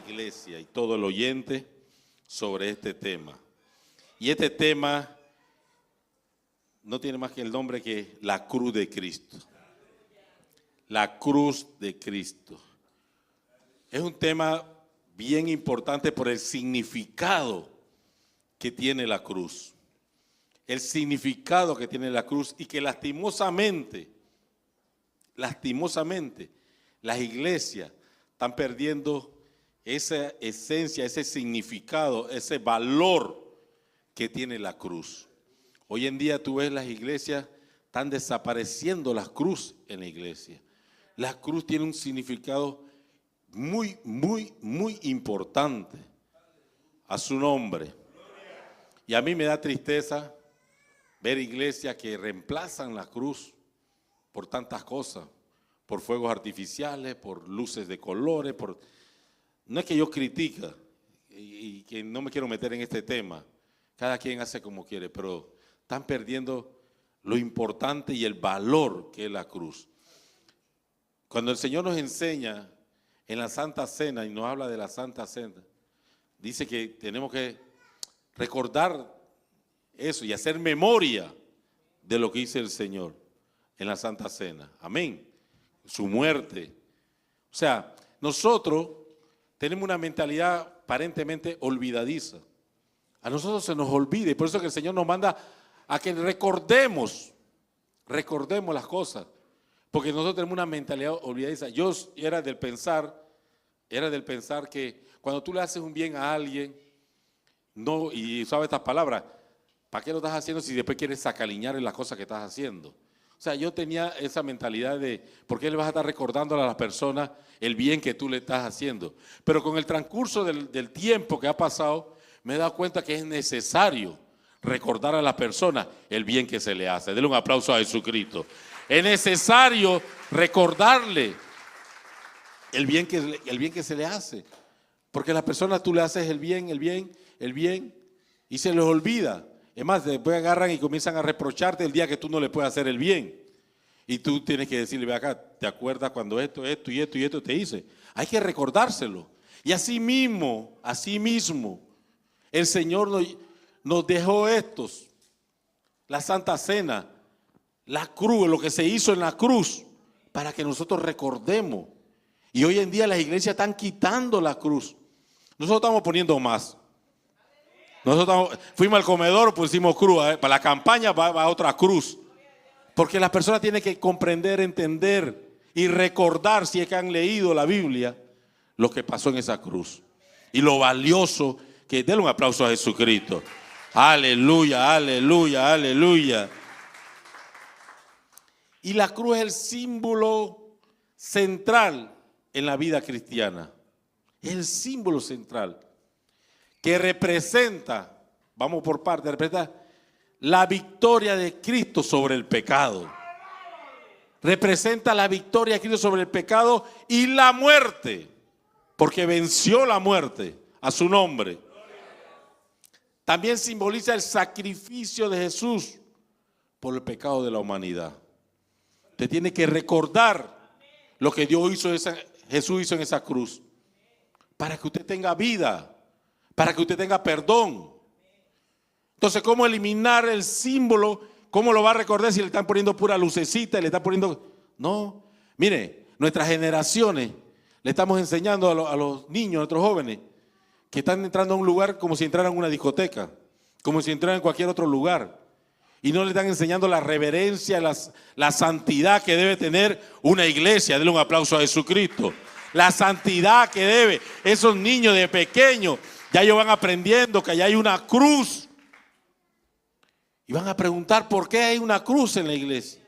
iglesia y todo el oyente sobre este tema. Y este tema no tiene más que el nombre que la cruz de Cristo. La cruz de Cristo. Es un tema bien importante por el significado que tiene la cruz. El significado que tiene la cruz y que lastimosamente, las iglesias están perdiendo esa esencia, ese significado, ese valor que tiene la cruz. Hoy en día tú ves las iglesias, están desapareciendo las cruces en la iglesia. La cruz tiene un significado muy importante a su nombre. Y a mí me da tristeza ver iglesias que reemplazan la cruz por tantas cosas, por fuegos artificiales, por luces de colores, no es que yo critique y que no me quiero meter en este tema, cada quien hace como quiere, pero están perdiendo lo importante y el valor que es la cruz. Cuando el Señor nos enseña en la Santa Cena y nos habla de la Santa Cena, dice que tenemos que recordar eso y hacer memoria de lo que hizo el Señor en la Santa Cena. Amén. Su muerte. O sea, nosotros tenemos una mentalidad aparentemente olvidadiza. A nosotros se nos olvida y por eso que el Señor nos manda a que recordemos las cosas. Porque nosotros tenemos una mentalidad olvidadiza. Yo era del pensar que cuando tú le haces un bien a alguien, no, y sabes estas palabras, ¿para qué lo estás haciendo si después quieres sacaliñar en las cosas que estás haciendo? O sea, yo tenía esa mentalidad de, ¿por qué le vas a estar recordando a las personas el bien que tú le estás haciendo? Pero con el transcurso del tiempo que ha pasado, me he dado cuenta que es necesario recordar a las personas el bien que se le hace. Denle un aplauso a Jesucristo. Es necesario recordarle el bien que se le hace. Porque a las personas tú le haces el bien, y se les olvida. Es más, después agarran y comienzan a reprocharte el día que tú no le puedes hacer el bien. Y tú tienes que decirle, ve acá, ¿te acuerdas cuando esto te hice? Hay que recordárselo. Y así mismo, el Señor nos dejó la Santa Cena, la cruz, lo que se hizo en la cruz, para que nosotros recordemos. Y hoy en día las iglesias están quitando la cruz. Nosotros estamos poniendo más. Nosotros fuimos al comedor, pusimos cruz. Para la campaña va otra cruz. Porque las personas tienen que comprender, entender y recordar, si es que han leído la Biblia, lo que pasó en esa cruz. Y lo valioso que... Denle un aplauso a Jesucristo. Aleluya, aleluya, aleluya. Y la cruz es el símbolo central en la vida cristiana. Es el símbolo central que representa, vamos por partes, representa la victoria de Cristo sobre el pecado. Representa la victoria de Cristo sobre el pecado y la muerte, porque venció la muerte a su nombre. También simboliza el sacrificio de Jesús por el pecado de la humanidad. Usted tiene que recordar lo que Jesús hizo en esa cruz, para que usted tenga vida, para que usted tenga perdón. Entonces, ¿cómo eliminar el símbolo? ¿Cómo lo va a recordar si le están poniendo pura lucecita y le están poniendo? No, mire, nuestras generaciones le estamos enseñando a los niños, a nuestros jóvenes, que están entrando a un lugar como si entraran a una discoteca, como si entraran en cualquier otro lugar. Y no le están enseñando la reverencia, la santidad que debe tener una iglesia. Denle un aplauso a Jesucristo. La santidad que debe. Esos niños de pequeños, ya ellos van aprendiendo que allá hay una cruz. Y van a preguntar por qué hay una cruz en la iglesia.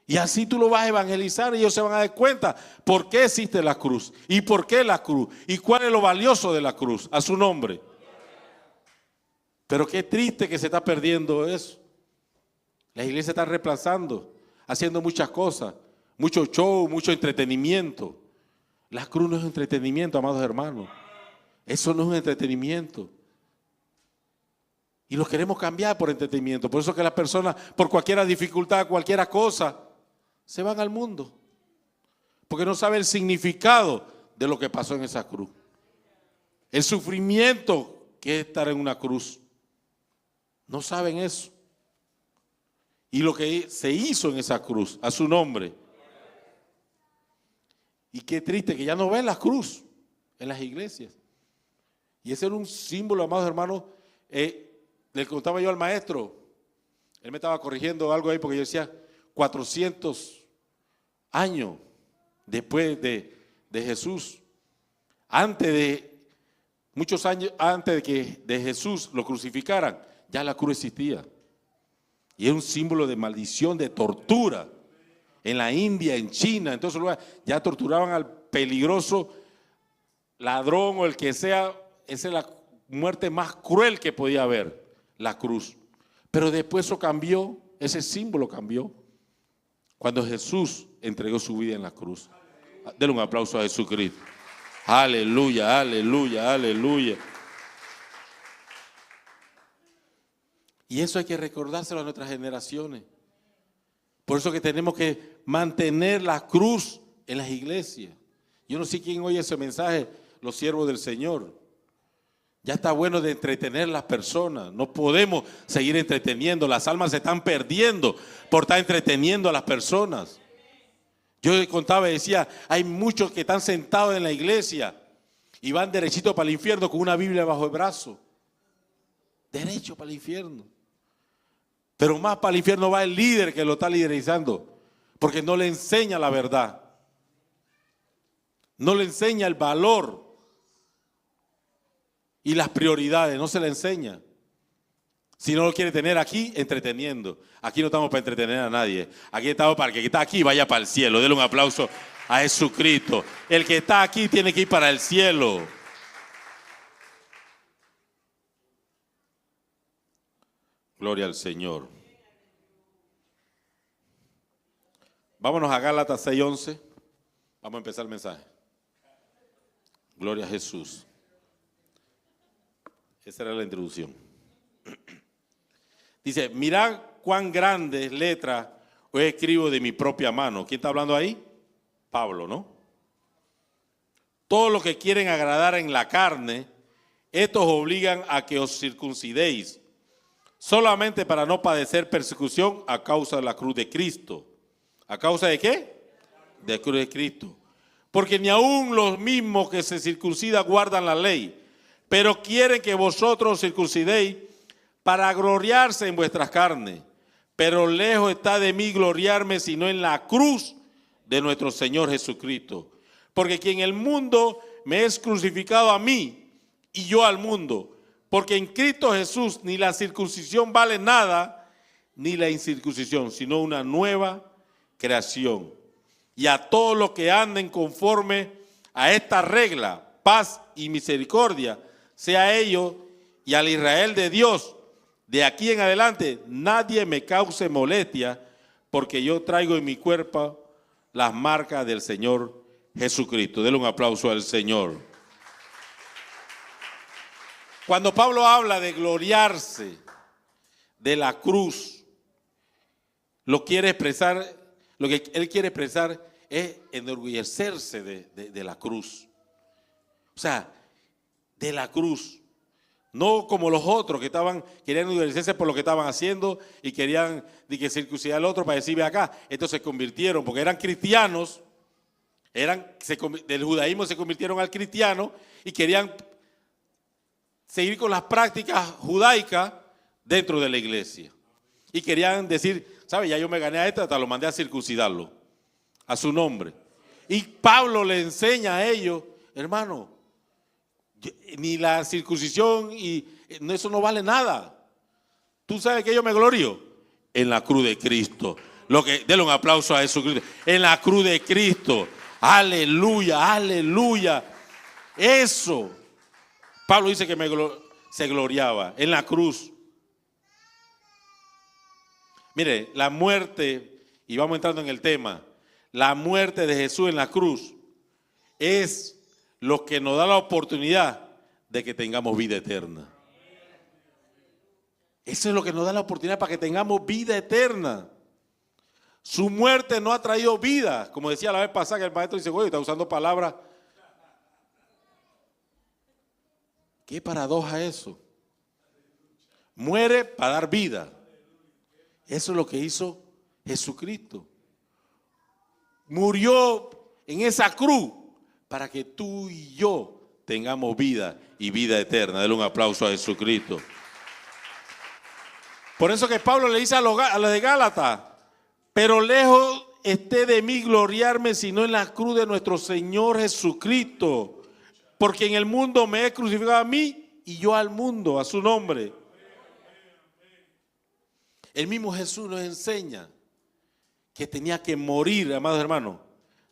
Y así tú lo vas a evangelizar y ellos se van a dar cuenta por qué existe la cruz. Y por qué la cruz. Y cuál es lo valioso de la cruz. A su nombre. Pero qué triste que se está perdiendo eso. La iglesia está reemplazando, haciendo muchas cosas, mucho show, mucho entretenimiento. La cruz no es entretenimiento, amados hermanos. Eso no es un entretenimiento. Y lo queremos cambiar por entretenimiento. Por eso que las personas, por cualquier dificultad, cualquier cosa, se van al mundo. Porque no saben el significado de lo que pasó en esa cruz. el sufrimiento que es estar en una cruz. No saben eso. Y lo que se hizo en esa cruz, a su nombre. Y qué triste que ya no ven la cruz en las iglesias. Y ese era un símbolo, amados hermanos, le contaba yo al maestro. Él me estaba corrigiendo algo ahí porque yo decía 400 años después de Jesús. Muchos años antes de que de Jesús lo crucificaran, ya la cruz existía. Y es un símbolo de maldición, de tortura. En la India, en China, en todos esos lugares, ya torturaban al peligroso ladrón o el que sea. Esa es la muerte más cruel que podía haber, la cruz. Pero después eso cambió, ese símbolo cambió, cuando Jesús entregó su vida en la cruz. Denle un aplauso a Jesucristo. Aleluya, aleluya, aleluya. Y eso hay que recordárselo a nuestras generaciones. Por eso que tenemos que mantener la cruz en las iglesias. Yo no sé quién oye ese mensaje, los siervos del Señor. Ya está bueno de entretener a las personas. No podemos seguir entreteniendo. Las almas se están perdiendo por estar entreteniendo a las personas. Yo contaba y decía, hay muchos que están sentados en la iglesia y van derechito para el infierno con una Biblia bajo el brazo. Derecho para el infierno. Pero más para el infierno va el líder que lo está liderizando, porque no le enseña la verdad. No le enseña el valor y las prioridades, no se le enseña. Si no lo quiere tener aquí, entreteniendo. Aquí no estamos para entretener a nadie. Aquí estamos para que el que está aquí vaya para el cielo. Denle un aplauso a Jesucristo. El que está aquí tiene que ir para el cielo. Gloria al Señor. Vámonos a Gálatas 6:11. Vamos a empezar el mensaje. Gloria a Jesús. Esa era la introducción. Dice, mirad cuán grandes letras os escribo de mi propia mano. ¿Quién está hablando ahí? Pablo, ¿no? Todos los que quieren agradar en la carne, estos obligan a que os circuncidéis, solamente para no padecer persecución a causa de la cruz de Cristo. ¿A causa de qué? De la cruz de Cristo. Porque ni aun los mismos que se circuncidan guardan la ley, pero quieren que vosotros os circuncidéis para gloriarse en vuestras carnes. Pero lejos está de mí gloriarme, sino en la cruz de nuestro Señor Jesucristo. Porque quien el mundo me es crucificado a mí y yo al mundo. Porque en Cristo Jesús ni la circuncisión vale nada, ni la incircuncisión, sino una nueva creación. Y a todos los que anden conforme a esta regla, paz y misericordia, sea a ellos y al Israel de Dios, de aquí en adelante nadie me cause molestia, porque yo traigo en mi cuerpo las marcas del Señor Jesucristo. Denle un aplauso al Señor. Cuando Pablo habla de gloriarse de la cruz, lo que él quiere expresar es enorgullecerse de la cruz. O sea, de la cruz. No como los otros que querían enorgullecerse por lo que estaban haciendo y querían que circuncidar al otro para decir, ve acá. Estos se convirtieron, porque eran cristianos, del judaísmo se convirtieron al cristiano y querían seguir con las prácticas judaicas dentro de la iglesia. Y querían decir, ¿sabe? Ya yo me gané a este, hasta lo mandé a circuncidarlo, a su nombre. Y Pablo le enseña a ellos, hermano, ni la circuncisión y eso no vale nada. ¿Tú sabes que yo me glorio? En la cruz de Cristo. Denle un aplauso a Jesucristo. En la cruz de Cristo. Aleluya, aleluya. Eso. Pablo dice que se gloriaba en la cruz. Mire, la muerte, y vamos entrando en el tema, la muerte de Jesús en la cruz es lo que nos da la oportunidad de que tengamos vida eterna. Eso es lo que nos da la oportunidad para que tengamos vida eterna. Su muerte no ha traído vida. Como decía la vez pasada, que el maestro dice, oye, está usando palabras. Qué paradoja eso. Muere para dar vida. Eso es lo que hizo Jesucristo. Murió en esa cruz para que tú y yo tengamos vida y vida eterna. Dale un aplauso a Jesucristo. Por eso que Pablo le dice a los de Gálatas, pero lejos esté de mí gloriarme sino en la cruz de nuestro Señor Jesucristo, porque en el mundo me he crucificado a mí y yo al mundo, a su nombre. El mismo Jesús nos enseña que tenía que morir, amados hermanos,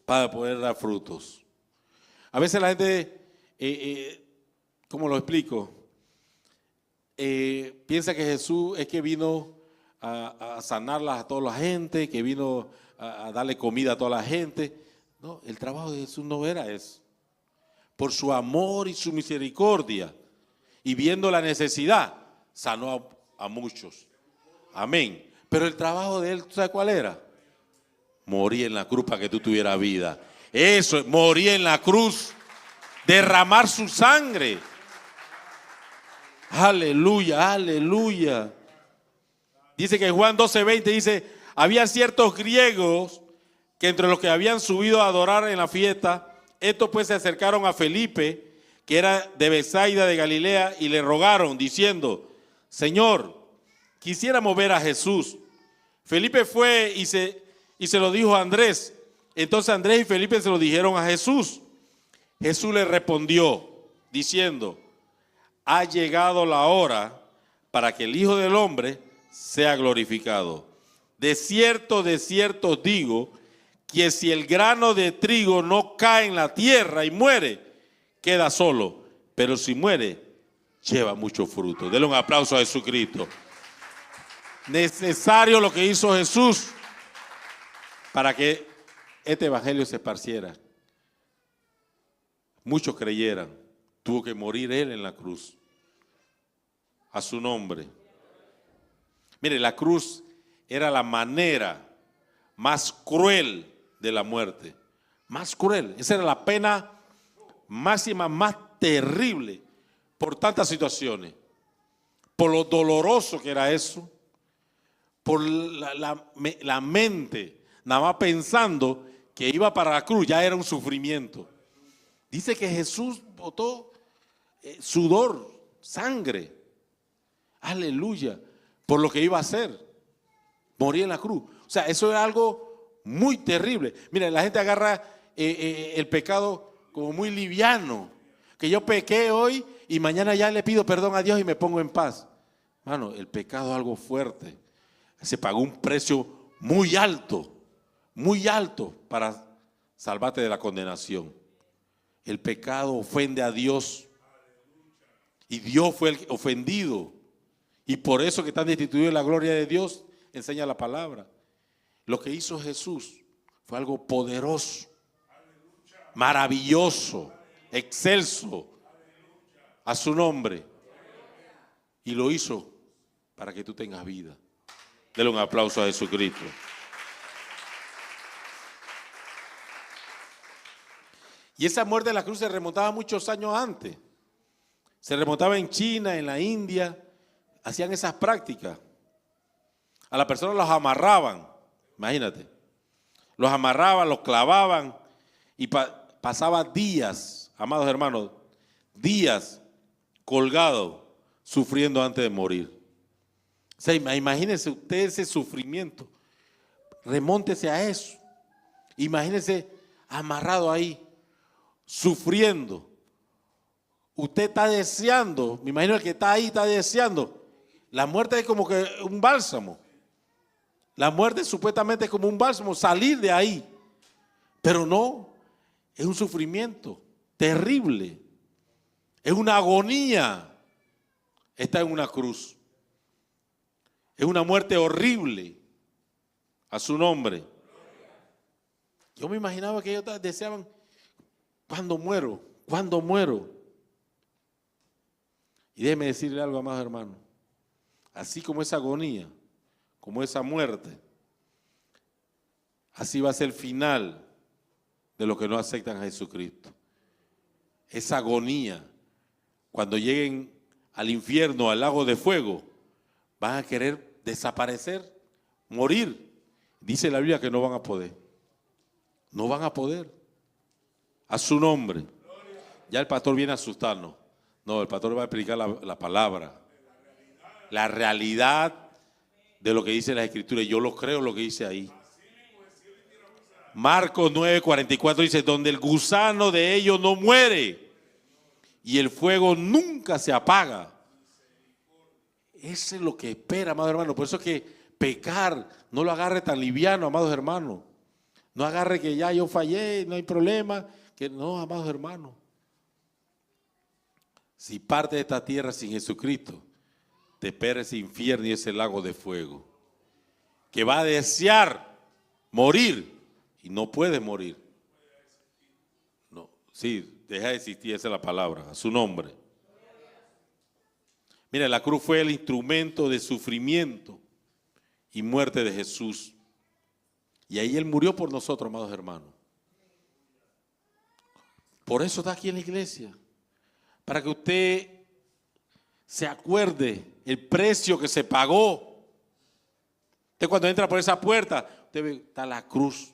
para poder dar frutos. A veces la gente, ¿cómo lo explico? Piensa que Jesús es que vino a sanarlas a toda la gente, que vino a darle comida a toda la gente. No, el trabajo de Jesús no era eso. Por su amor y su misericordia, y viendo la necesidad, sanó a muchos. Amén. Pero el trabajo de él, ¿tú sabes cuál era? Morir en la cruz para que tú tuvieras vida. Eso, morir en la cruz, derramar su sangre. Aleluya, aleluya. Dice que en Juan 12:20 dice, había ciertos griegos que entre los que habían subido a adorar en la fiesta, estos pues se acercaron a Felipe, que era de Betsaida de Galilea, y le rogaron diciendo, Señor, quisiéramos ver a Jesús. Felipe fue y se lo dijo a Andrés. Entonces Andrés y Felipe se lo dijeron a Jesús. Jesús le respondió diciendo, ha llegado la hora para que el Hijo del Hombre sea glorificado. De cierto os digo, que si el grano de trigo no cae en la tierra y muere, queda solo. Pero si muere, lleva mucho fruto. Denle un aplauso a Jesucristo. Necesario lo que hizo Jesús para que este evangelio se esparciera. Muchos creyeran. Tuvo que morir él en la cruz. A su nombre. Mire, la cruz era la manera más cruel de la muerte. Más cruel. Esa era la pena máxima, más terrible por tantas situaciones. Por lo doloroso que era eso. Por la mente, nada más pensando que iba para la cruz, ya era un sufrimiento. Dice que Jesús botó sudor, sangre, aleluya, por lo que iba a hacer, morir en la cruz. O sea, eso era algo muy terrible. Mira, la gente agarra el pecado como muy liviano, que yo pequé hoy y mañana ya le pido perdón a Dios y me pongo en paz. Mano, el pecado es algo fuerte. Se pagó un precio muy alto para salvarte de la condenación. El pecado ofende a Dios y Dios fue el ofendido. Y por eso que están destituidos de la gloria de Dios, enseña la palabra. Lo que hizo Jesús fue algo poderoso, maravilloso, excelso a su nombre. Y lo hizo para que tú tengas vida. Dele un aplauso a Jesucristo. Y esa muerte en la cruz se remontaba muchos años antes. Se remontaba en China, en la India. Hacían esas prácticas. A las personas los amarraban. Imagínate. Los amarraban, los clavaban. Y pasaba días, amados hermanos, días colgados, sufriendo antes de morir. O sea, imagínense usted ese sufrimiento. Remóntese a eso. Imagínense amarrado ahí, sufriendo. Usted está deseando, me imagino el que está ahí está deseando. La muerte es como que un bálsamo. La muerte supuestamente es como un bálsamo, salir de ahí. Pero no, es un sufrimiento terrible. Es una agonía. Está en una cruz. Es una muerte horrible a su nombre. Yo me imaginaba que ellos deseaban, ¿cuándo muero? ¿Cuándo muero? Y déjeme decirle algo más, hermano. Así como esa agonía, como esa muerte, así va a ser el final de los que no aceptan a Jesucristo. Esa agonía cuando lleguen al infierno, al lago de fuego, van a querer desaparecer, morir. Dice la Biblia que no van a poder. No van a poder. A su nombre. Ya el pastor viene a asustarnos. No, el pastor va a explicar la palabra. La realidad de lo que dice la Escritura. Yo lo creo lo que dice ahí. Marcos 9:44 dice, donde el gusano de ellos no muere y el fuego nunca se apaga. Eso es lo que espera, amados hermanos. Por eso es que pecar no lo agarre tan liviano, amados hermanos. No agarre que ya yo fallé, no hay problema. Que no, amados hermanos. Si parte de esta tierra sin Jesucristo, te espera ese infierno y ese lago de fuego. Que va a desear morir y no puede morir. No, sí, deja de existir, esa es la palabra, a su nombre. Mira, la cruz fue el instrumento de sufrimiento y muerte de Jesús. Y ahí Él murió por nosotros, amados hermanos. Por eso está aquí en la iglesia. Para que usted se acuerde el precio que se pagó. Usted cuando entra por esa puerta, usted ve, está la cruz.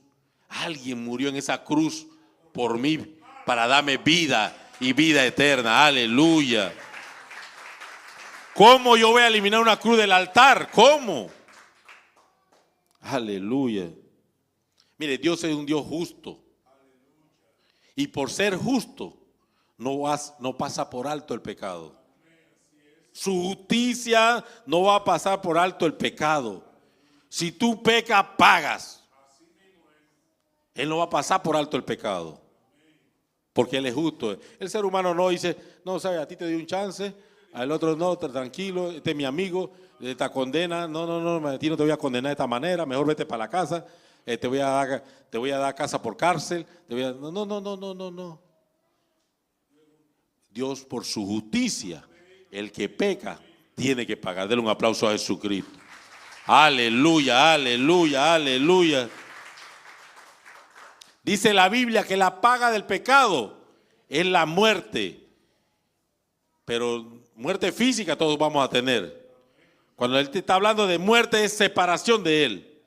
Alguien murió en esa cruz por mí para darme vida y vida eterna. Aleluya. ¿Cómo yo voy a eliminar una cruz del altar? ¿Cómo? Aleluya. Mire, Dios es un Dios justo. Y por ser justo, no pasa por alto el pecado. Su justicia no va a pasar por alto el pecado. Si tú pecas, pagas. Él no va a pasar por alto el pecado. Porque Él es justo. El ser humano no dice, no, sabes, a ti te doy un chance, al otro no, tranquilo, este es mi amigo, esta condena, no, a ti no te voy a condenar de esta manera, mejor vete para la casa, te voy a dar casa por cárcel, no. Dios por su justicia, el que peca, tiene que pagar. Denle un aplauso a Jesucristo. Aleluya, aleluya, aleluya. Dice la Biblia que la paga del pecado es la muerte. Pero muerte física todos vamos a tener. Cuando Él te está hablando de muerte es separación de Él.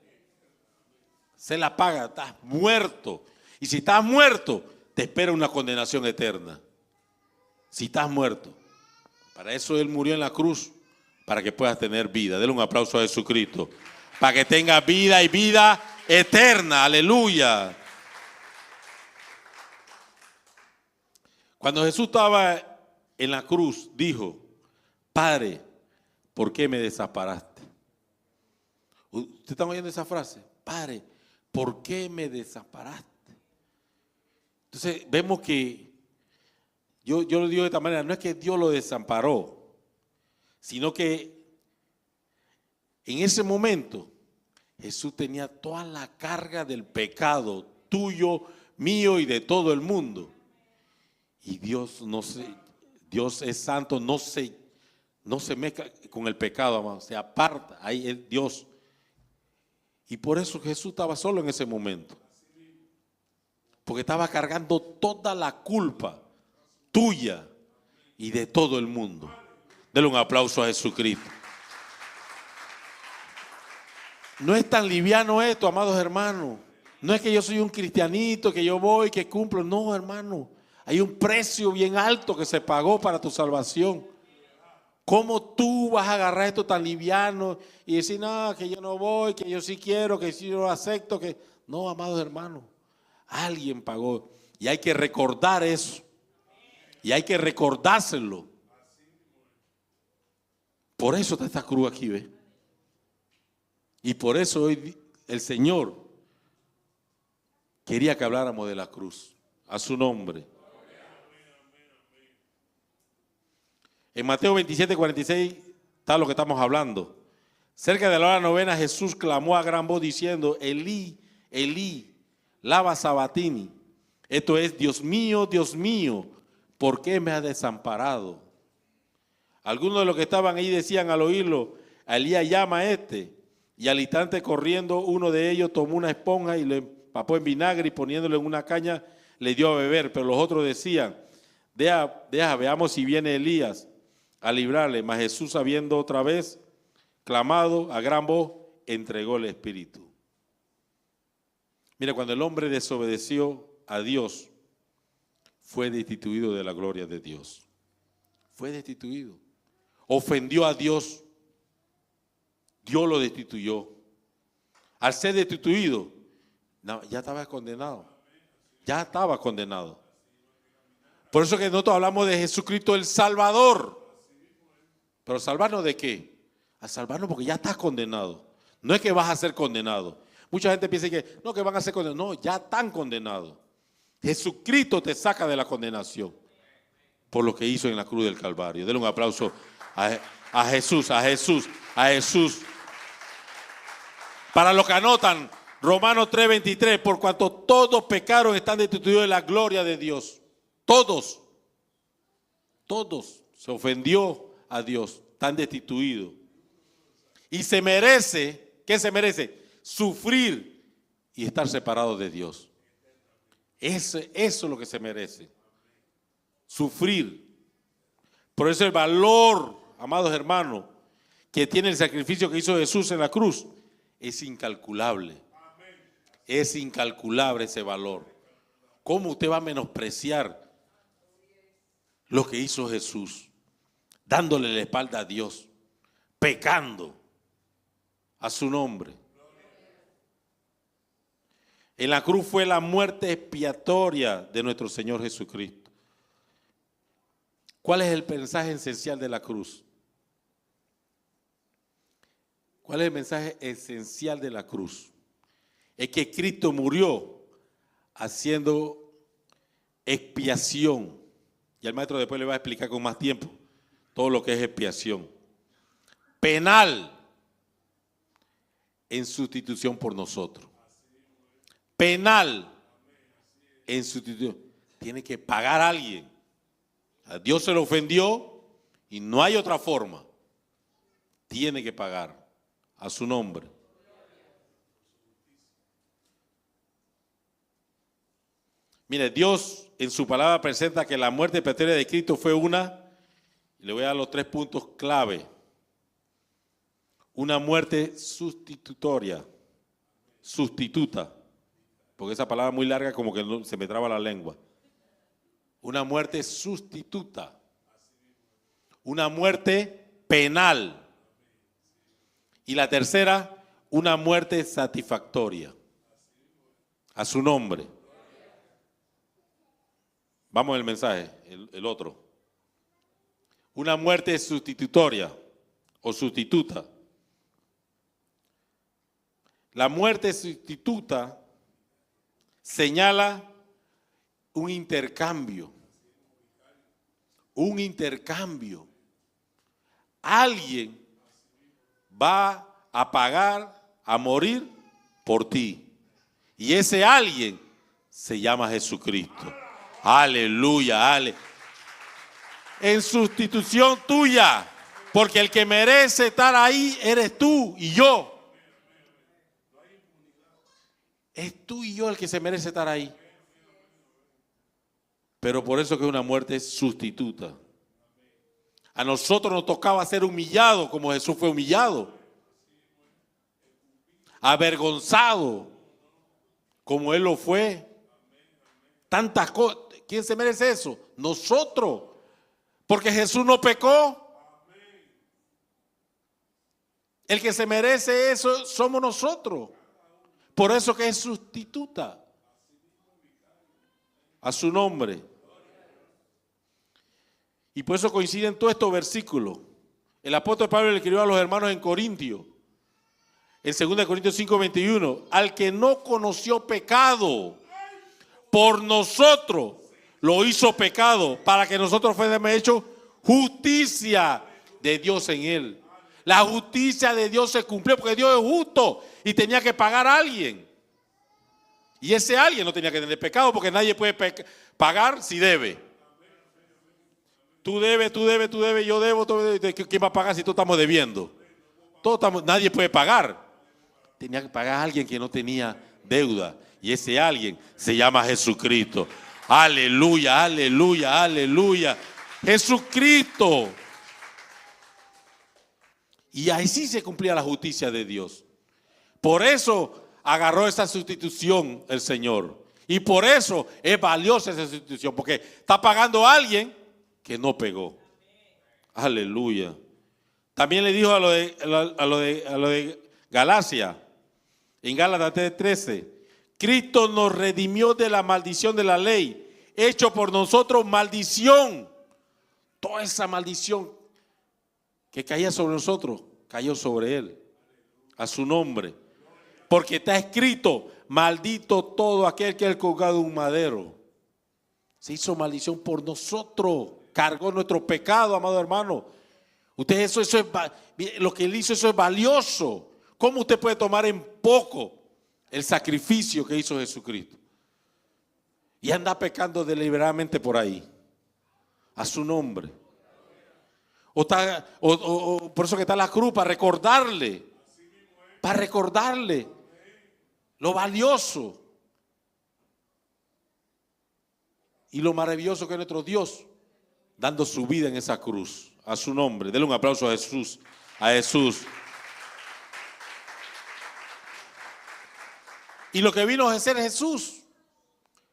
Se la paga, estás muerto. Y si estás muerto, te espera una condenación eterna. Si estás muerto. Para eso Él murió en la cruz, para que puedas tener vida. Denle un aplauso a Jesucristo. Para que tengas vida y vida eterna. Aleluya. Cuando Jesús estaba en la cruz, dijo, Padre, ¿por qué me desamparaste? ¿Ustedes están oyendo esa frase? Padre, ¿por qué me desamparaste? Entonces vemos que, yo lo digo de esta manera, no es que Dios lo desamparó, sino que en ese momento Jesús tenía toda la carga del pecado tuyo, mío y de todo el mundo. Y Dios es santo, no se mezcla con el pecado, amado, se aparta, ahí es Dios. Y por eso Jesús estaba solo en ese momento. Porque estaba cargando toda la culpa tuya y de todo el mundo. Denle un aplauso a Jesucristo. No es tan liviano esto, amados hermanos. No es que yo soy un cristianito, que yo voy, que cumplo. No, hermano. Hay un precio bien alto que se pagó para tu salvación. ¿Cómo tú vas a agarrar esto tan liviano y decir, no, que yo no voy, que yo sí quiero, que sí yo lo acepto? Que no, amados hermanos, alguien pagó. Y hay que recordar eso. Y hay que recordárselo. Por eso está esta cruz aquí, ¿ves? Y por eso hoy el Señor quería que habláramos de la cruz, a su nombre. En Mateo 27:46 está lo que estamos hablando. Cerca de la hora novena Jesús clamó a gran voz diciendo, Elí, Elí, lama sabatini. Esto es, Dios mío, ¿por qué me has desamparado? Algunos de los que estaban ahí decían al oírlo, Elías llama a este. Y al instante corriendo uno de ellos tomó una esponja y le empapó en vinagre y poniéndolo en una caña le dio a beber. Pero los otros decían, Veamos si viene Elías a librarle. Mas Jesús, habiendo otra vez clamado a gran voz, entregó el Espíritu. Mira, cuando el hombre desobedeció a Dios, fue destituido de la gloria de Dios. Fue destituido. Ofendió a Dios. Dios lo destituyó. Al ser destituido, ya estaba condenado. Ya estaba condenado. Por eso que nosotros hablamos de Jesucristo el Salvador. ¿Pero salvarnos de qué? A salvarnos porque ya estás condenado. No es que vas a ser condenado. Mucha gente piensa que no, que van a ser condenados. No, ya están condenados. Jesucristo te saca de la condenación por lo que hizo en la cruz del Calvario. Denle un aplauso a Jesús, a Jesús, a Jesús. Para los que anotan, Romanos 3:23, por cuanto todos pecaron, están destituidos de la gloria de Dios. Todos se ofendió a Dios, están destituidos. Y se merece, ¿qué se merece? Sufrir y estar separado de Dios. Eso es lo que se merece. Sufrir. Por eso el valor, amados hermanos, que tiene el sacrificio que hizo Jesús en la cruz es incalculable. Es incalculable ese valor. ¿Cómo usted va a menospreciar lo que hizo Jesús? Dándole la espalda a Dios, pecando a su nombre. En la cruz fue la muerte expiatoria de nuestro Señor Jesucristo. ¿Cuál es el mensaje esencial de la cruz? ¿Cuál es el mensaje esencial de la cruz? Es que Cristo murió haciendo expiación. Y el maestro después le va a explicar con más tiempo todo lo que es expiación. Penal en sustitución por nosotros. Penal en sustitución. Tiene que pagar a alguien. A Dios se le ofendió y no hay otra forma. Tiene que pagar a su nombre. Mire, Dios en su palabra presenta que la muerte expiatoria de Cristo fue le voy a dar los 3 puntos clave. Una muerte sustituta, porque esa palabra es muy larga como que se me traba la lengua. Una muerte sustituta, una muerte penal. Y la tercera, una muerte satisfactoria. A su nombre. Vamos al mensaje, el otro. Una muerte sustitutoria o sustituta. La muerte sustituta señala un intercambio. Un intercambio. Alguien va a pagar, a morir por ti. Y ese alguien se llama Jesucristo. Aleluya, aleluya. En sustitución tuya, porque el que merece estar ahí eres tú y yo. Es tú y yo el que se merece estar ahí. Pero por eso que es una muerte sustituta. A nosotros nos tocaba ser humillados como Jesús fue humillado. Avergonzado como Él lo fue. Tantas cosas. ¿Quién se merece eso? Nosotros. Porque Jesús no pecó. El que se merece eso somos nosotros. Por eso que es sustituta a su nombre. Y por eso coinciden todos estos versículos. El apóstol Pablo le escribió a los hermanos en Corintios. En 2 Corintios 5:21. Al que no conoció pecado, por nosotros lo hizo pecado, para que nosotros fuéramos hechos justicia de Dios en él. La justicia de Dios se cumplió porque Dios es justo y tenía que pagar a alguien. Y ese alguien no tenía que tener pecado porque nadie puede pagar si debe. Tú debes, yo debo. ¿Quién va a pagar si todos estamos debiendo? Nadie puede pagar. Tenía que pagar a alguien que no tenía deuda. Y ese alguien se llama Jesucristo. Aleluya, aleluya, aleluya. Jesucristo. Y ahí sí se cumplía la justicia de Dios. Por eso agarró esa sustitución el Señor. Y por eso es valiosa esa sustitución. Porque está pagando a alguien que no pegó. Aleluya. También le dijo a lo de Galacia. En Gálatas 3:13. Cristo nos redimió de la maldición de la ley. Hecho por nosotros maldición. Toda esa maldición que caía sobre nosotros, cayó sobre él, a su nombre. Porque está escrito, maldito todo aquel que es colgado en un madero. Se hizo maldición por nosotros, cargó nuestro pecado, amado hermano. Usted eso es, lo que él hizo, eso es valioso. ¿Cómo usted puede tomar en poco el sacrificio que hizo Jesucristo? Y anda pecando deliberadamente por ahí, a su nombre. Por eso que está la cruz, para recordarle lo valioso y lo maravilloso que es nuestro Dios, dando su vida en esa cruz, a su nombre. Denle un aplauso a Jesús, a Jesús. Y lo que vino a hacer Jesús,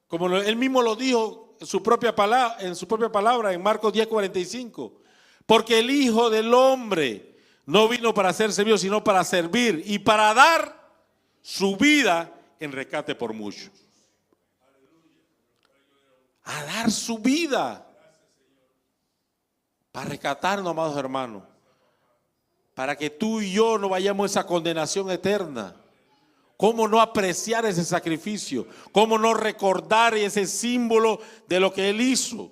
como él mismo lo dijo en su propia palabra en Marcos 10:45. Porque el Hijo del Hombre no vino para ser servido, sino para servir y para dar su vida en rescate por muchos. A dar su vida para rescatarnos, amados hermanos. Para que tú y yo no vayamos a esa condenación eterna. ¿Cómo no apreciar ese sacrificio? ¿Cómo no recordar ese símbolo de lo que Él hizo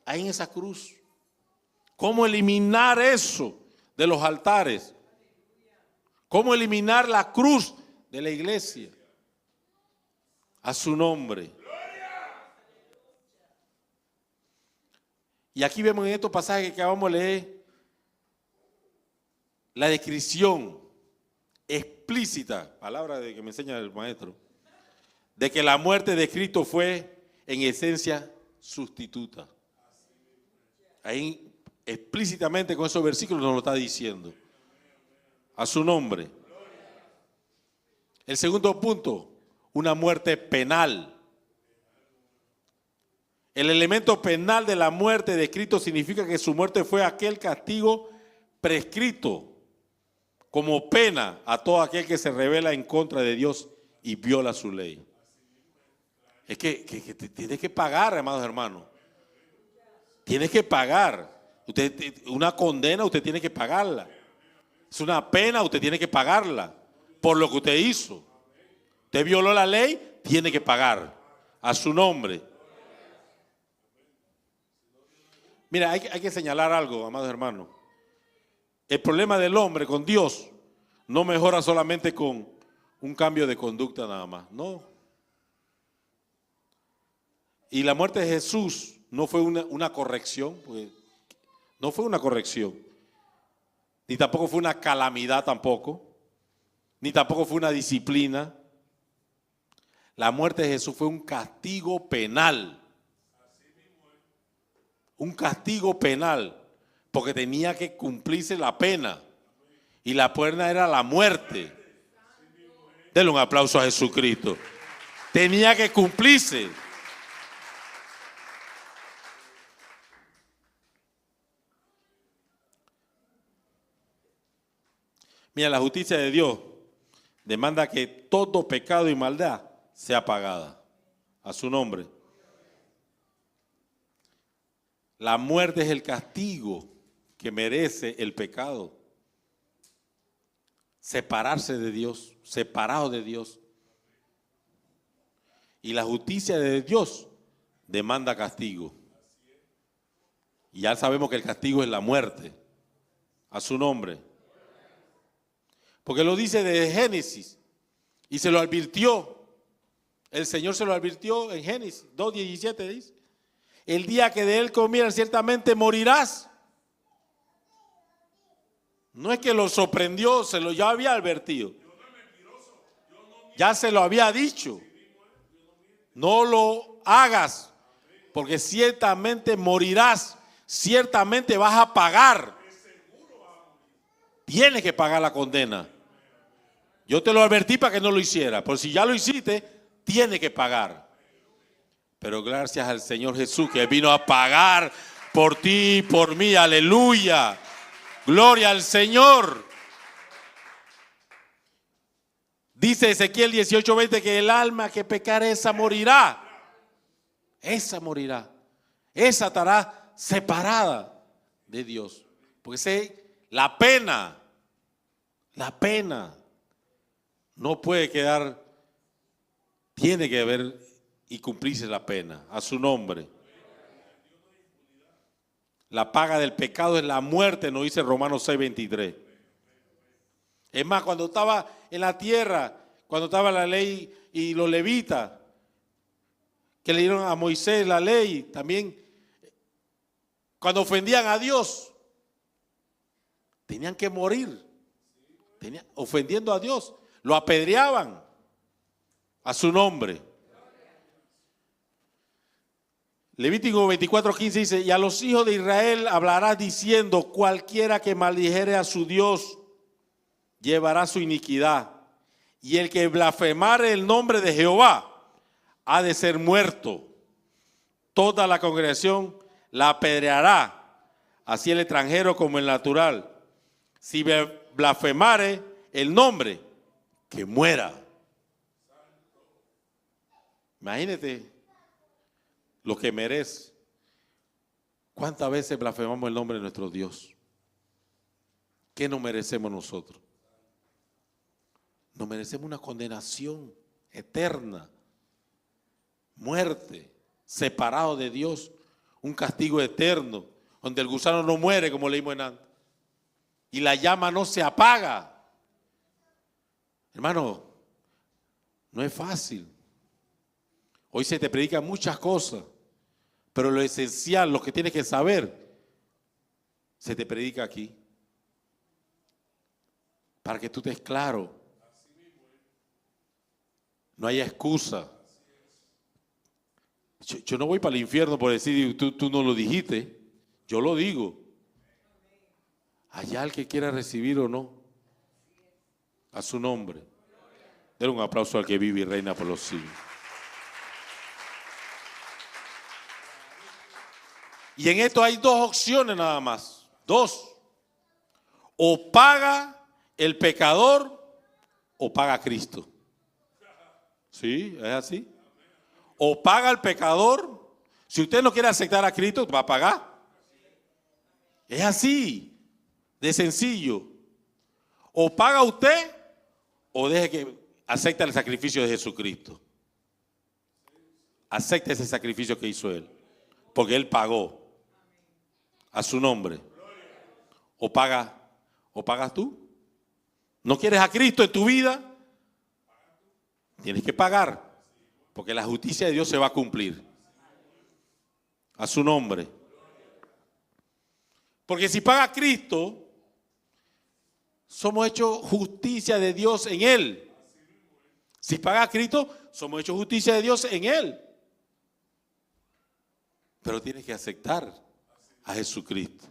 ahí en esa cruz? ¿Cómo eliminar eso de los altares? ¿Cómo eliminar la cruz de la iglesia? A su nombre. Y aquí vemos en estos pasajes que acabamos de leer la descripción explícita, palabra de que me enseña el maestro, de que la muerte de Cristo fue en esencia sustituta. Ahí explícitamente con esos versículos nos lo está diciendo. A su nombre. El segundo punto, una muerte penal. El elemento penal de la muerte de Cristo significa que su muerte fue aquel castigo prescrito como pena a todo aquel que se rebela en contra de Dios y viola su ley. Es que tiene que pagar, amados hermanos. Tiene que pagar. Una condena usted tiene que pagarla. Es una pena, usted tiene que pagarla por lo que usted hizo. Usted violó la ley, tiene que pagar a su nombre. Mira, hay que señalar algo, amados hermanos. El problema del hombre con Dios no mejora solamente con un cambio de conducta nada más, no. Y la muerte de Jesús no fue una corrección, pues, no fue una corrección, ni tampoco fue una calamidad tampoco, ni tampoco fue una disciplina. La muerte de Jesús fue un castigo penal. Un castigo penal, porque tenía que cumplirse la pena. Y la pena era la muerte. Denle un aplauso a Jesucristo. Tenía que cumplirse. Mira, la justicia de Dios demanda que todo pecado y maldad sea pagada a su nombre. La muerte es el castigo que merece el pecado. Separarse de Dios, separado de Dios. Y la justicia de Dios demanda castigo. Y ya sabemos que el castigo es la muerte. A su nombre. Porque lo dice de Génesis. Y se lo advirtió. El Señor se lo advirtió en Génesis 2:17 dice. El día que de él comieras ciertamente morirás. No es que lo sorprendió, se lo ya había advertido. Ya se lo había dicho. No lo hagas, porque ciertamente morirás, ciertamente vas a pagar. Tienes que pagar la condena. Yo te lo advertí para que no lo hiciera, pero si ya lo hiciste, tienes que pagar. Pero gracias al Señor Jesús que vino a pagar por ti y por mí. Aleluya. Gloria al Señor. Dice Ezequiel 18:20 que el alma que pecare esa morirá. Esa morirá. Esa estará separada de Dios. Porque la pena no puede quedar, tiene que haber y cumplirse la pena a su nombre. La paga del pecado es la muerte, nos dice Romanos 6:23. Es más, cuando estaba en la tierra, cuando estaba la ley y los levitas, que le dieron a Moisés la ley, también cuando ofendían a Dios, tenían que morir, ofendiendo a Dios, lo apedreaban a su nombre. Levítico 24:15 dice, y a los hijos de Israel hablarás diciendo, cualquiera que maldijere a su Dios, llevará su iniquidad. Y el que blasfemare el nombre de Jehová, ha de ser muerto. Toda la congregación la apedreará, así el extranjero como el natural. Si blasfemare el nombre, que muera. Imagínate lo que merece. ¿Cuántas veces blasfemamos el nombre de nuestro Dios? ¿Qué nos merecemos nosotros? Nos merecemos una condenación eterna, muerte, separado de Dios, un castigo eterno, donde el gusano no muere, como leímos en antes, y la llama no se apaga. Hermano, no es fácil. Hoy se te predican muchas cosas, pero lo esencial, lo que tienes que saber, se te predica aquí. Para que tú estés claro. No haya excusa. Yo no voy para el infierno por decir, tú no lo dijiste. Yo lo digo. Allá el que quiera recibir o no, a su nombre. Denle un aplauso al que vive y reina por los siglos. Y en esto hay dos opciones nada más. Dos. O paga el pecador o paga Cristo. ¿Sí? ¿Es así? O paga el pecador. Si usted no quiere aceptar a Cristo, va a pagar. Es así, de sencillo. O paga usted o deje que acepte el sacrificio de Jesucristo. Acepte ese sacrificio que hizo Él. Porque Él pagó a su nombre. O pagas tú. ¿No quieres a Cristo en tu vida? Tienes que pagar. Porque la justicia de Dios se va a cumplir. A su nombre. Porque si paga Cristo, somos hechos justicia de Dios en Él. Si paga Cristo, somos hechos justicia de Dios en Él. Pero tienes que aceptar a Jesucristo,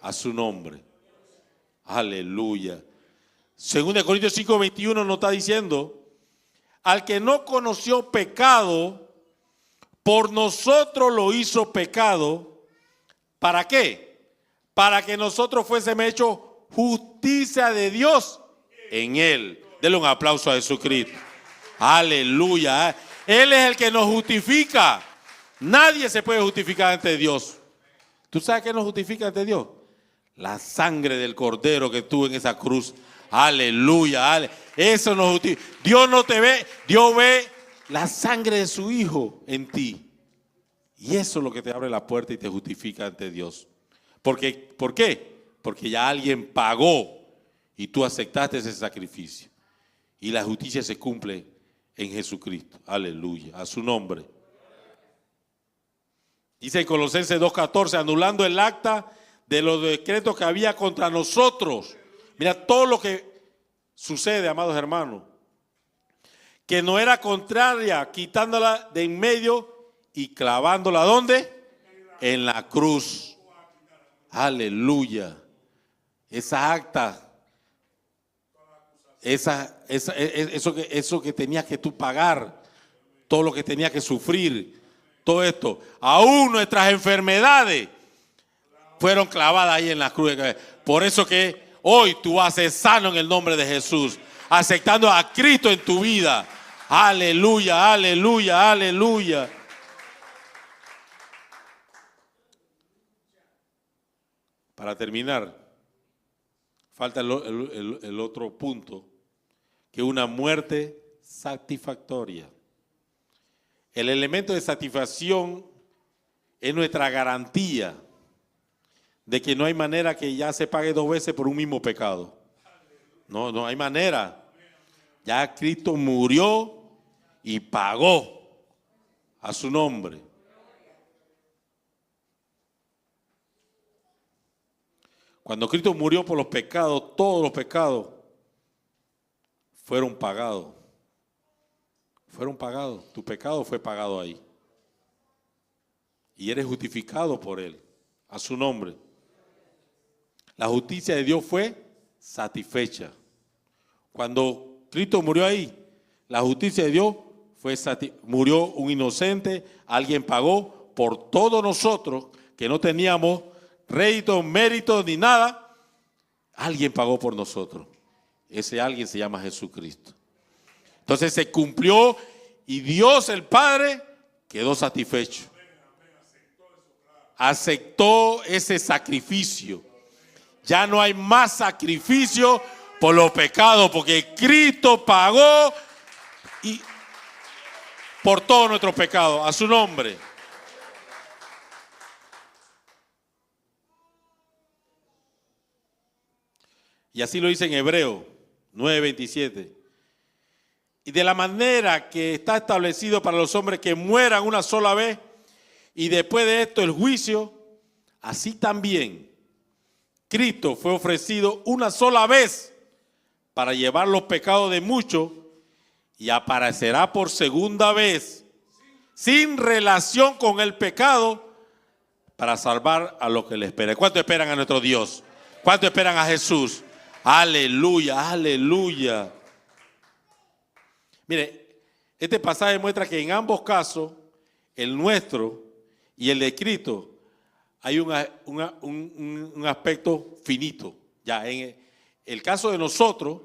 a su nombre. Aleluya. Según de Corintios 5:21 nos está diciendo, al que no conoció pecado, por nosotros lo hizo pecado. ¿Para qué? Para que nosotros fuésemos hechos justicia de Dios en Él. Denle un aplauso a Jesucristo. Aleluya. Él es el que nos justifica. Nadie se puede justificar ante Dios. ¿Tú sabes qué nos justifica ante Dios? La sangre del Cordero que estuvo en esa cruz. Aleluya. Eso nos justifica. Dios no te ve, Dios ve la sangre de su Hijo en ti. Y eso es lo que te abre la puerta y te justifica ante Dios. ¿Por qué? Porque ya alguien pagó y tú aceptaste ese sacrificio. Y la justicia se cumple en Jesucristo. Aleluya. A su nombre. Dice en Colosenses 2:14, anulando el acta de los decretos que había contra nosotros. Mira todo lo que sucede, amados hermanos. Que no era contraria, quitándola de en medio, y clavándola ¿dónde? En la cruz. Aleluya. Esa acta, eso que tenías que tú pagar, todo lo que tenías que sufrir, todo esto, aún nuestras enfermedades fueron clavadas ahí en la cruz. Por eso que hoy tú vas a ser sano en el nombre de Jesús, aceptando a Cristo en tu vida. Aleluya, aleluya, aleluya. Para terminar, falta el otro punto, que es una muerte satisfactoria. El elemento de satisfacción es nuestra garantía de que no hay manera que ya se pague dos veces por un mismo pecado. No, no hay manera. Ya Cristo murió y pagó a su nombre. Cuando Cristo murió por los pecados, todos los pecados fueron pagados. Fueron pagados. Tu pecado fue pagado ahí. Y eres justificado por Él, a su nombre. La justicia de Dios fue satisfecha. Cuando Cristo murió ahí, la justicia de Dios murió un inocente, alguien pagó por todos nosotros que no teníamos réditos, méritos ni nada. Alguien pagó por nosotros. Ese alguien se llama Jesucristo. Entonces se cumplió y Dios el Padre quedó satisfecho. Aceptó ese sacrificio. Ya no hay más sacrificio por los pecados, porque Cristo pagó y por todos nuestros pecados, a su nombre. Y así lo dice en Hebreo 9:27. Y de la manera que está establecido para los hombres que mueran una sola vez y después de esto el juicio, así también Cristo fue ofrecido una sola vez para llevar los pecados de muchos y aparecerá por segunda vez sin relación con el pecado para salvar a los que le esperan. ¿Cuánto esperan a nuestro Dios? ¿Cuánto esperan a Jesús? Aleluya, aleluya. Mire, este pasaje muestra que en ambos casos, el nuestro y el de Cristo, hay un aspecto finito. Ya en el caso de nosotros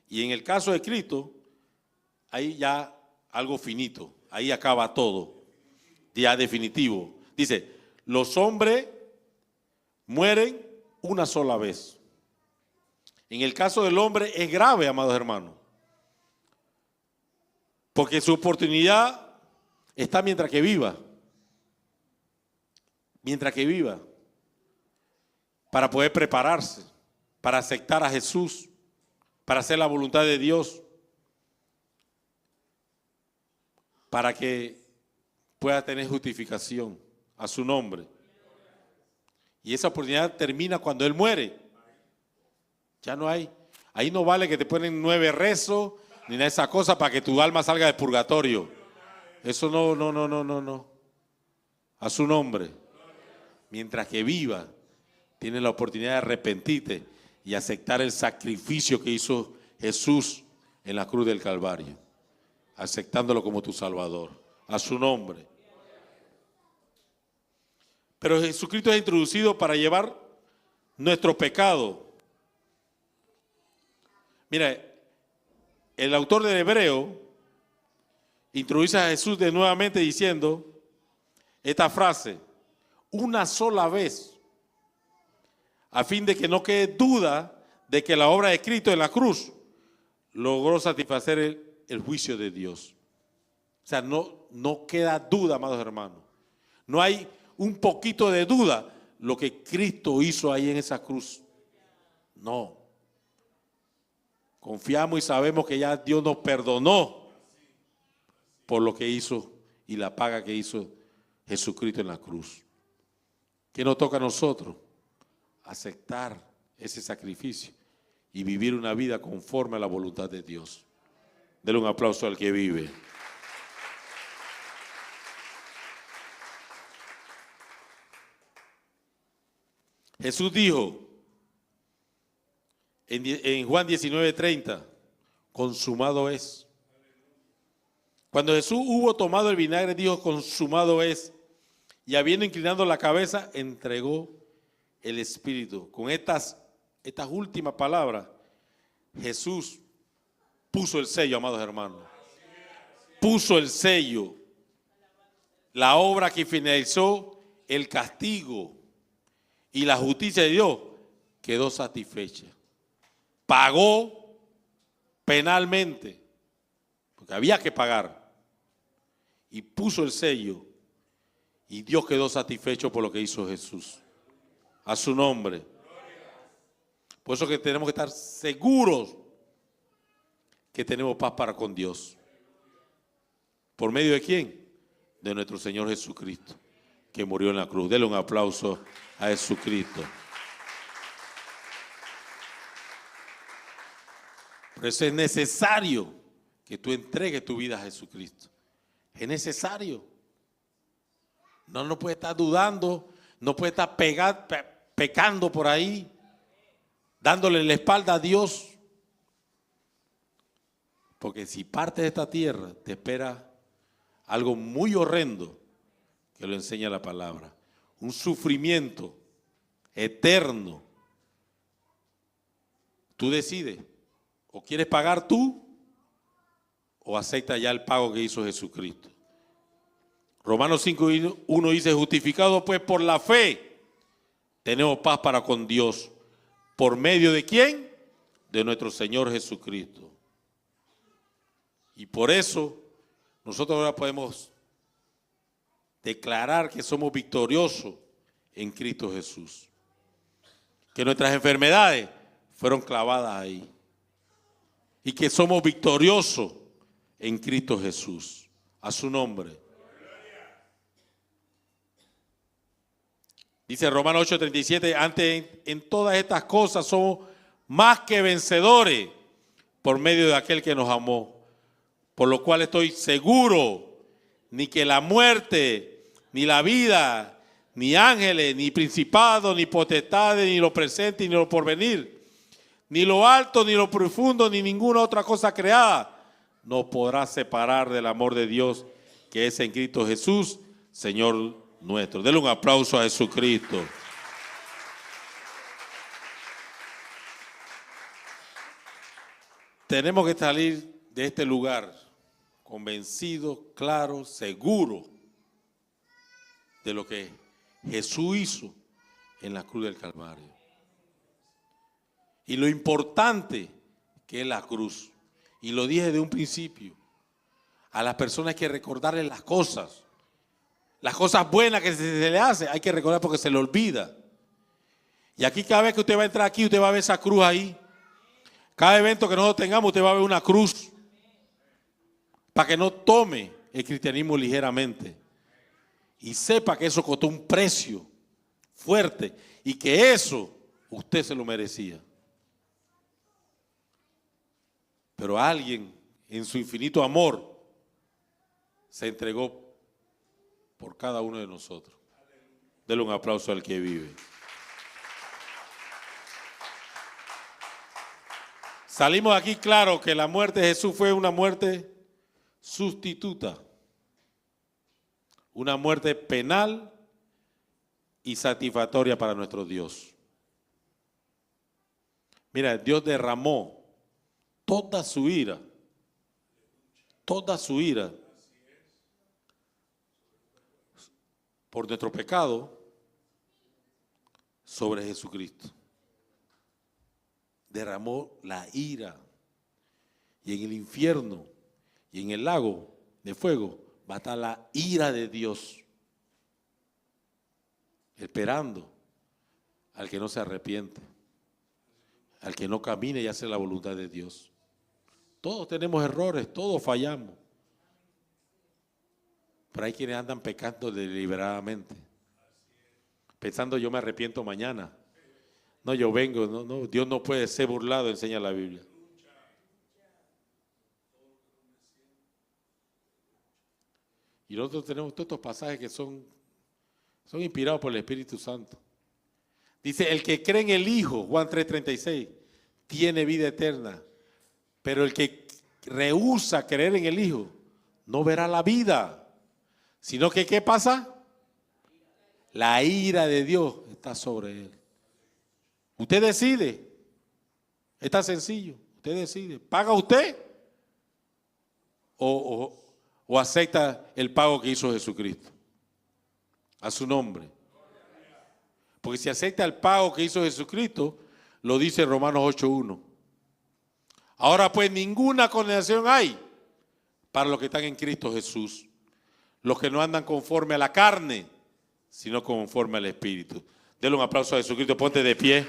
y en el caso de Cristo, hay ya algo finito. Ahí acaba todo, ya definitivo. Dice, los hombres mueren una sola vez. En el caso del hombre es grave, amados hermanos, porque su oportunidad está mientras que viva. Mientras que viva, para poder prepararse, para aceptar a Jesús, para hacer la voluntad de Dios, para que pueda tener justificación a su nombre. Y esa oportunidad termina cuando Él muere. Ya no hay. Ahí no vale que te ponen 9 rezos, ni nada de esa cosa para que tu alma salga del purgatorio. Eso no. A su nombre. Mientras que viva, tienes la oportunidad de arrepentirte y aceptar el sacrificio que hizo Jesús en la cruz del Calvario, aceptándolo como tu Salvador, a su nombre. Pero Jesucristo es introducido para llevar nuestro pecado. Mira, el autor del Hebreo introduce a Jesús de nuevamente diciendo esta frase: una sola vez, a fin de que no quede duda de que la obra de Cristo en la cruz logró satisfacer el juicio de Dios. O sea, no queda duda, amados hermanos. No hay un poquito de duda lo que Cristo hizo ahí en esa cruz. No. Confiamos y sabemos que ya Dios nos perdonó por lo que hizo y la paga que hizo Jesucristo en la cruz. ¿Qué nos toca a nosotros? Aceptar ese sacrificio y vivir una vida conforme a la voluntad de Dios. Denle un aplauso al que vive. Jesús dijo en Juan 19:30, consumado es. Cuando Jesús hubo tomado el vinagre, dijo, consumado es. Y habiendo inclinado la cabeza, entregó el Espíritu. Con estas últimas palabras, Jesús puso el sello, amados hermanos. Puso el sello. La obra que finalizó el castigo y la justicia de Dios quedó satisfecha. Pagó penalmente, porque había que pagar. Y puso el sello. Y Dios quedó satisfecho por lo que hizo Jesús. A su nombre. Por eso que tenemos que estar seguros que tenemos paz para con Dios. ¿Por medio de quién? De nuestro Señor Jesucristo, que murió en la cruz. Denle un aplauso a Jesucristo. Por eso es necesario que tú entregues tu vida a Jesucristo. Es necesario. No puede estar dudando, no puede estar pecando por ahí, dándole la espalda a Dios. Porque si parte de esta tierra, te espera algo muy horrendo que lo enseña la palabra. Un sufrimiento eterno. Tú decides, o quieres pagar tú, o acepta ya el pago que hizo Jesucristo. Romanos 5:1 dice, justificados pues por la fe, tenemos paz para con Dios. ¿Por medio de quién? De nuestro Señor Jesucristo. Y por eso nosotros ahora podemos declarar que somos victoriosos en Cristo Jesús. Que nuestras enfermedades fueron clavadas ahí. Y que somos victoriosos en Cristo Jesús. A su nombre. Dice Romanos 8:37, antes en todas estas cosas somos más que vencedores por medio de aquel que nos amó. Por lo cual estoy seguro, ni que la muerte, ni la vida, ni ángeles, ni principados, ni potestades, ni lo presente, ni lo porvenir, ni lo alto, ni lo profundo, ni ninguna otra cosa creada, nos podrá separar del amor de Dios que es en Cristo Jesús, Señor nuestro. Denle un aplauso a Jesucristo. Tenemos que salir de este lugar convencido, claro, seguro de lo que Jesús hizo en la cruz del Calvario. Y lo importante que es la cruz. Y lo dije de un principio. A las personas hay que recordarles las cosas buenas que se le hace, hay que recordar porque se le olvida. Y aquí cada vez que usted va a entrar aquí, usted va a ver esa cruz ahí. Cada evento que nosotros tengamos, usted va a ver una cruz. Para que no tome el cristianismo ligeramente. Y sepa que eso costó un precio fuerte. Y que eso usted se lo merecía. Pero alguien en su infinito amor se entregó por cada uno de nosotros. Denle un aplauso al que vive. Salimos aquí claro que la muerte de Jesús fue una muerte sustituta, una muerte penal y satisfactoria para nuestro Dios. Mira, Dios derramó toda su ira por nuestro pecado sobre Jesucristo. Derramó la ira. Y en el infierno y en el lago de fuego va a estar la ira de Dios, esperando al que no se arrepiente, al que no camine y hace la voluntad de Dios. Todos tenemos errores, todos fallamos. Pero hay quienes andan pecando deliberadamente, pensando yo me arrepiento mañana. No, yo vengo, no, Dios no puede ser burlado, enseña la Biblia. Y nosotros tenemos todos estos pasajes que son inspirados por el Espíritu Santo. Dice, el que cree en el Hijo, Juan 3:36, tiene vida eterna. Pero el que rehúsa creer en el Hijo, no verá la vida. Sino que, ¿qué pasa? La ira de Dios está sobre él. Usted decide. Está sencillo. Usted decide. ¿Paga usted? O acepta el pago que hizo Jesucristo. A su nombre. Porque si acepta el pago que hizo Jesucristo, lo dice Romanos 8:1. Ahora pues ninguna condenación hay para los que están en Cristo Jesús. Los que no andan conforme a la carne, sino conforme al Espíritu. Denle un aplauso a Jesucristo, ponte de pie.